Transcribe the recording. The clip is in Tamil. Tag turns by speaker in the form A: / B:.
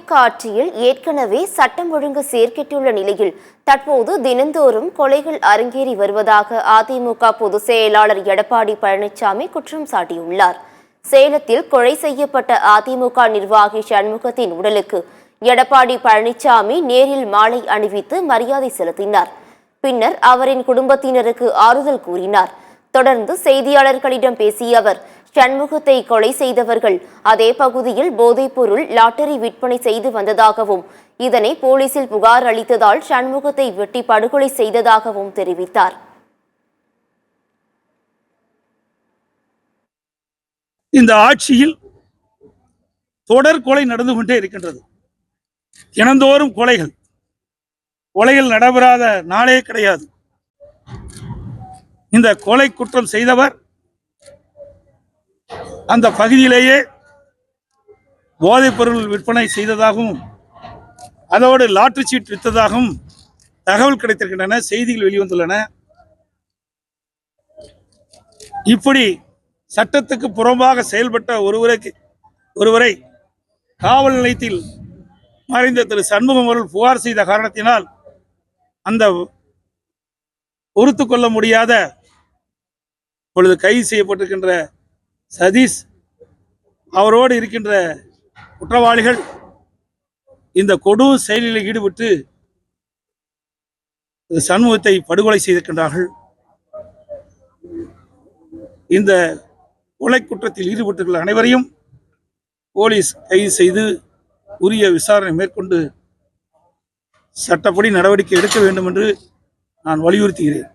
A: அதிமுக ஆட்சியில் ஏற்கனவே சட்டம் ஒழுங்கு சீர்கெட்டுள்ள நிலையில் தற்போது தினந்தோறும் கொலைகள் அரங்கேறி வருவதாக அதிமுக பொதுச் செயலாளர் எடப்பாடி பழனிசாமி குற்றம் சாட்டியுள்ளார். சேலத்தில் கொலை செய்யப்பட்ட அதிமுக நிர்வாகி சண்முகத்தின் உடலுக்கு எடப்பாடி பழனிசாமி நேரில் மாலை அணிவித்து மரியாதை செலுத்தினார். பின்னர் அவரின் குடும்பத்தினருக்கு ஆறுதல் கூறினார். தொடர்ந்து செய்தியாளர்களிடம் பேசிய அவர், சண்முகத்தை கொலை செய்தவர்கள் அதே பகுதியில் போதைப்பொருள் லாட்டரி விற்பனை செய்து வந்ததாகவும் இதனை போலீசில் புகார் அளித்ததால் சண்முகத்தை வெட்டி படுகொலை செய்ததாகவும் தெரிவித்தார்.
B: இந்த ஆட்சியில் தொடர் கொலை நடந்து கொண்டே இருக்கின்றது. தினந்தோறும் கொலைகள் நடைபெறாத நாளே கிடையாது. இந்த கொலை குற்றம் செய்தவர் அந்த பகுதியிலேயே போதைப் பொருள் விற்பனை செய்ததாகவும் அதோடு லாட்டரி சீட் விற்றதாகவும் தகவல் கிடைத்திருக்கின்றன, செய்திகள் வெளிவந்துள்ளன. இப்படி சட்டத்துக்கு புறம்பாக செயல்பட்ட ஒருவரை காவல் நிலையத்தில் மறைந்த திரு சண்முகம் அவர்கள் புகார் செய்த காரணத்தினால் அந்த பொறுத்து கொள்ள முடியாத பொழுது கைது செய்யப்பட்டிருக்கின்ற சதீஷ் அவரோடு இருக்கின்ற குற்றவாளிகள் இந்த கொடும் செயலில் ஈடுபட்டு சண்முகத்தை படுகொலை செய்திருக்கின்றார்கள். இந்த கொலை குற்றத்தில் ஈடுபட்டுள்ள அனைவரையும் போலீஸ் கைது செய்து உரிய விசாரணை மேற்கொண்டு சட்டப்படி நடவடிக்கை எடுக்க வேண்டும் என்று நான் வலியுறுத்துகிறேன்.